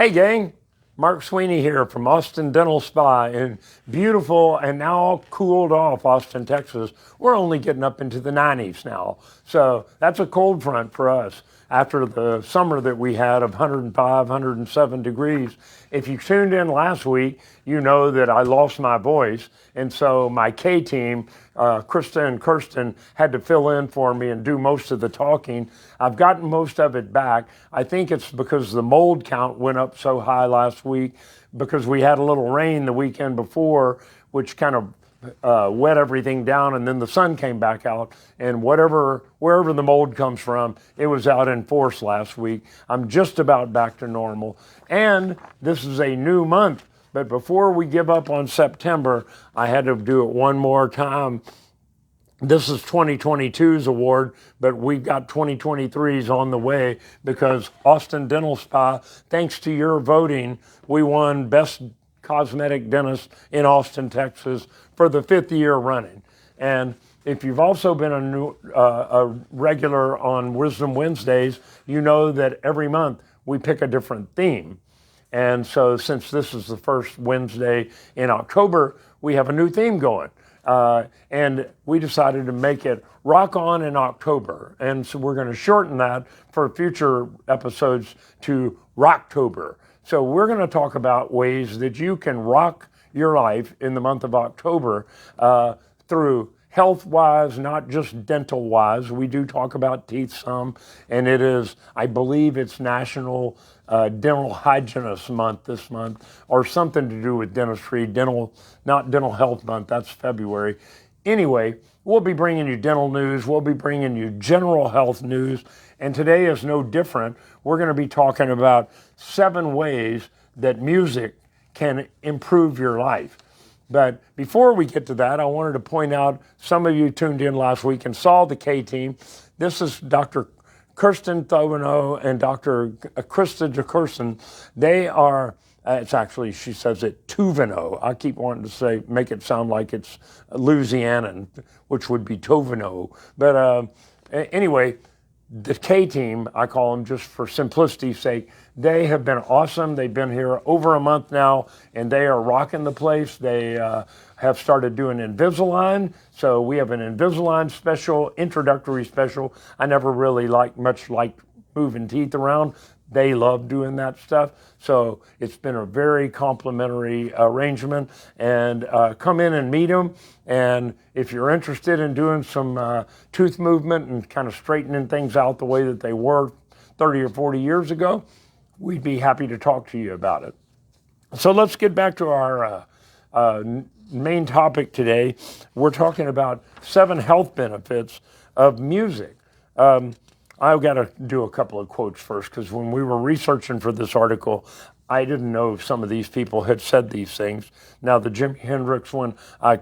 Hey gang, Mark Sweeney here from Austin Dental Spa in beautiful and now cooled off Austin, Texas. We're only getting up into the 90s now. So that's a cold front for us after the summer that we had of 105, 107 degrees. If you tuned in last week, you know that I lost my voice. And so my K team, Krista and Kirsten, had to fill in for me and do most of the talking. I've gotten most of it back. I think it's because the mold count went up so high last week because we had a little rain the weekend before, which kind of wet everything down, and then the sun came back out, and wherever the mold comes from, it was out in force last week. I'm just about back to normal, and this is a new month. But before we give up on September, I had to do it one more time. This is 2022's award, but we've got 2023's on the way because Austin Dental Spa, thanks to your voting, we won Best Cosmetic Dentist in Austin, Texas for the 5th year running. And if you've also been a regular on Wisdom Wednesdays, you know that every month we pick a different theme. And so since this is the first Wednesday in October, we have a new theme going. And we decided to make it Rock On in October. And so we're going to shorten that for future episodes to Rocktober. So we're going to talk about ways that you can rock your life in the month of October through health-wise, not just dental-wise. We do talk about teeth some, and it is, I believe it's National Dental Hygienist Month this month, or something to do with dentistry, not Dental Health Month, that's February. Anyway, we'll be bringing you dental news, we'll be bringing you general health news, and today is no different. We're going to be talking about 7 ways that music can improve your life. But before we get to that, I wanted to point out, some of you tuned in last week and saw the K team. This is Dr. Kirsten Thovino and Dr. Krista DeKirsten. They are, it's actually, she says it, Tuvino. I keep wanting to make it sound like it's Louisianan, which would be Tovino. But anyway, the K team, I call them just for simplicity's sake, they have been awesome. They've been here over a month now, and they are rocking the place. They have started doing Invisalign. So we have an Invisalign special, introductory special. I never really liked moving teeth around. They love doing that stuff. So it's been a very complimentary arrangement. And come in and meet them. And if you're interested in doing some tooth movement and kind of straightening things out the way that they were 30 or 40 years ago, we'd be happy to talk to you about it. So let's get back to our main topic today. We're talking about 7 health benefits of music. I've got to do a couple of quotes first, because when we were researching for this article, I didn't know if some of these people had said these things. Now, the Jimi Hendrix one, I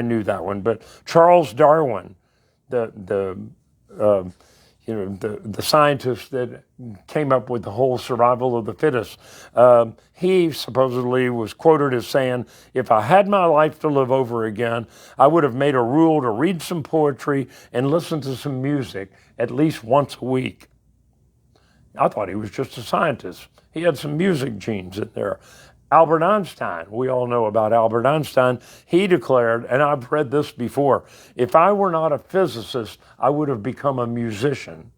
knew that one, but Charles Darwin, the scientist that came up with the whole survival of the fittest, he supposedly was quoted as saying, "If I had my life to live over again, I would have made a rule to read some poetry and listen to some music at least once a week." I thought he was just a scientist. He had some music genes in there. Albert Einstein, we all know about Albert Einstein. He declared, and I've read this before, "If I were not a physicist, I would have become a musician."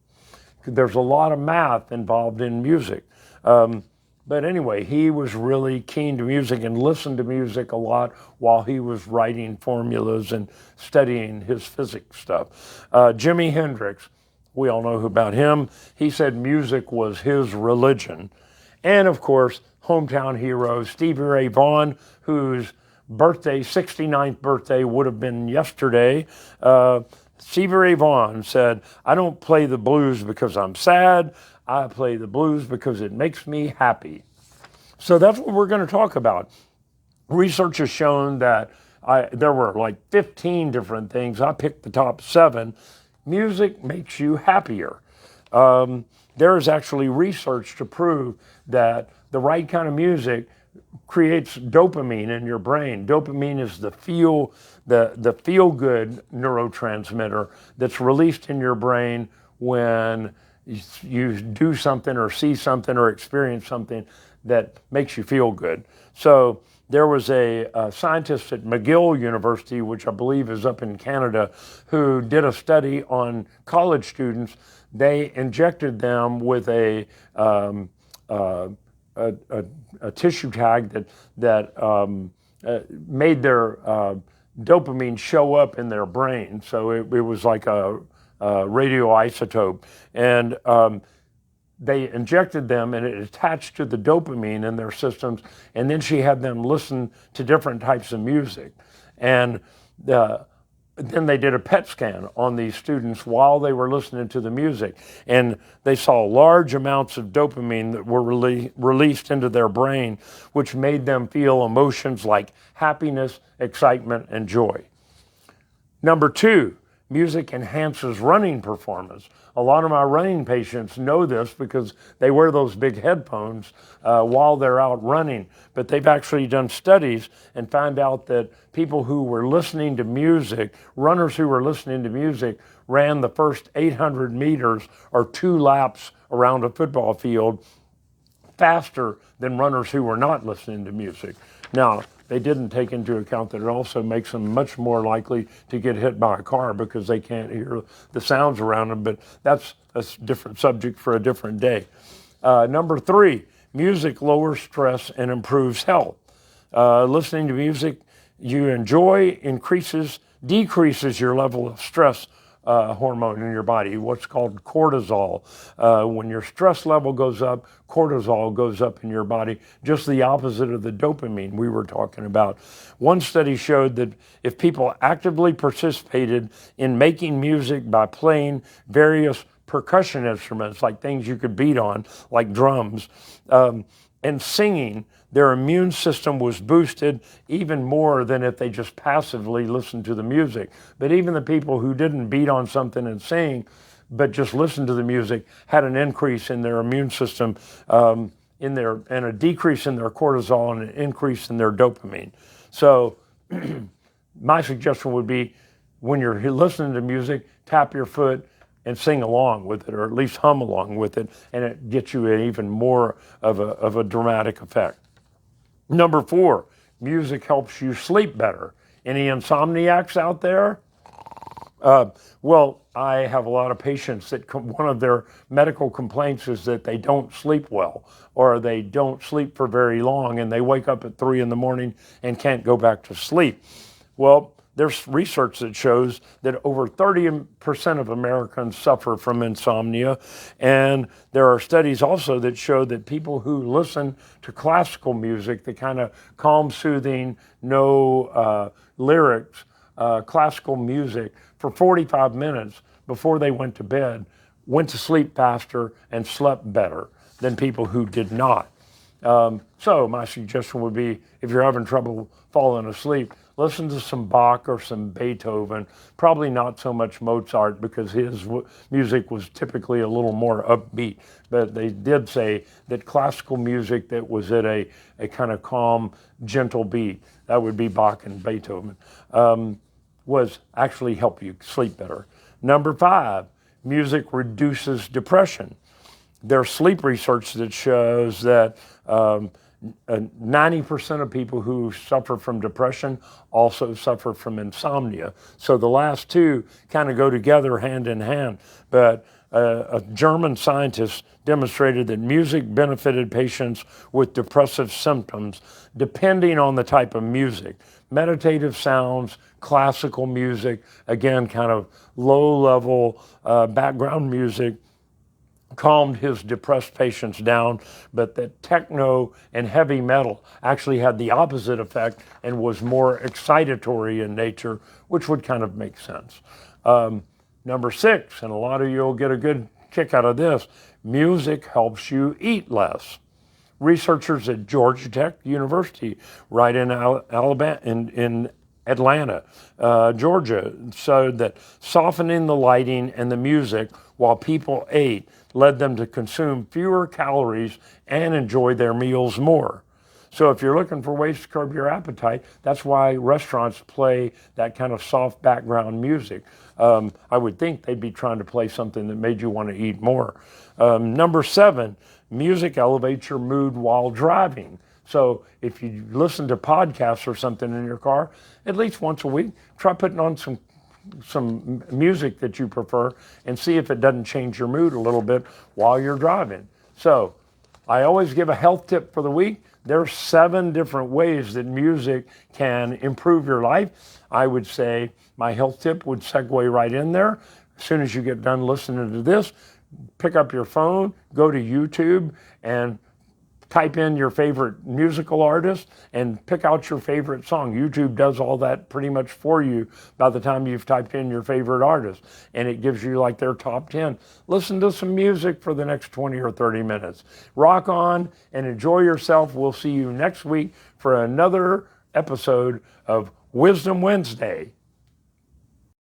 There's a lot of math involved in music. But anyway, he was really keen to music and listened to music a lot while he was writing formulas and studying his physics stuff. Jimi Hendrix, we all know about him. He said music was his religion. And of course, hometown hero Stevie Ray Vaughan, whose birthday, 69th birthday, would have been yesterday. Stevie Ray Vaughan said, "I don't play the blues because I'm sad. I play the blues because it makes me happy." So that's what we're going to talk about. Research has shown that there were like 15 different things. I picked the top 7. Music makes you happier. There is actually research to prove that the right kind of music creates dopamine in your brain. Dopamine is the feel-good neurotransmitter that's released in your brain when you do something or see something or experience something that makes you feel good. So there was a scientist at McGill University, which I believe is up in Canada, who did a study on college students. They injected them with a tissue tag that made their dopamine show up in their brain. So it was like a radioisotope, and they injected them and it attached to the dopamine in their systems, and then she had them listen to different types of music. And then they did a PET scan on these students while they were listening to the music, and they saw large amounts of dopamine that were released into their brain, which made them feel emotions like happiness, excitement, and joy. Number 2, music enhances running performance. A lot of my running patients know this because they wear those big headphones while they're out running. But they've actually done studies and found out that people who were listening to music, runners who were listening to music, ran the first 800 meters or 2 laps around a football field faster than runners who were not listening to music. Now, they didn't take into account that it also makes them much more likely to get hit by a car because they can't hear the sounds around them, but that's a different subject for a different day. Number 3, music lowers stress and improves health. Listening to music you enjoy decreases your level of stress hormone in your body, what's called cortisol. When your stress level goes up, cortisol goes up in your body, just the opposite of the dopamine we were talking about. One study showed that if people actively participated in making music by playing various percussion instruments, like things you could beat on, like drums, and singing, their immune system was boosted even more than if they just passively listened to the music. But even the people who didn't beat on something and sing, but just listened to the music, had an increase in their immune system, and a decrease in their cortisol and an increase in their dopamine. So my suggestion would be, when you're listening to music, tap your foot and sing along with it, or at least hum along with it, and it gets you an even more of a dramatic effect. Number 4, music helps you sleep better. Any insomniacs out there? Well, I have a lot of patients that one of their medical complaints is that they don't sleep well, or they don't sleep for very long, and they wake up at 3 in the morning and can't go back to sleep. Well, there's research that shows that over 30% of Americans suffer from insomnia, and there are studies also that show that people who listen to classical music, the kind of calm, soothing, no lyrics, classical music, for 45 minutes before they went to bed, went to sleep faster and slept better than people who did not. So my suggestion would be, if you're having trouble falling asleep, listen to some Bach or some Beethoven, probably not so much Mozart because his music was typically a little more upbeat. But they did say that classical music that was at a kind of calm, gentle beat, that would be Bach and Beethoven, was actually help you sleep better. Number 5, music reduces depression. There's sleep research that shows that 90% of people who suffer from depression also suffer from insomnia. So the last two kind of go together hand in hand. But a German scientist demonstrated that music benefited patients with depressive symptoms depending on the type of music. Meditative sounds, classical music, again, kind of low-level background music, calmed his depressed patients down, but that techno and heavy metal actually had the opposite effect and was more excitatory in nature, which would kind of make sense. Number 6, and a lot of you will get a good kick out of this, music helps you eat less. Researchers at Georgia Tech University, right in Alabama, in Atlanta, Georgia, showed that softening the lighting and the music while people ate led them to consume fewer calories and enjoy their meals more. So if you're looking for ways to curb your appetite, that's why restaurants play that kind of soft background music. I would think they'd be trying to play something that made you want to eat more. Number 7, music elevates your mood while driving. So if you listen to podcasts or something in your car, at least once a week, try putting on some music that you prefer and see if it doesn't change your mood a little bit while you're driving. So I always give a health tip for the week. There's 7 different ways that music can improve your life. I would say my health tip would segue right in there. As soon as you get done listening to this, pick up your phone, go to YouTube, and type in your favorite musical artist and pick out your favorite song. YouTube does all that pretty much for you by the time you've typed in your favorite artist, and it gives you like their top 10. Listen to some music for the next 20 or 30 minutes. Rock on and enjoy yourself. We'll see you next week for another episode of Wisdom Wednesday.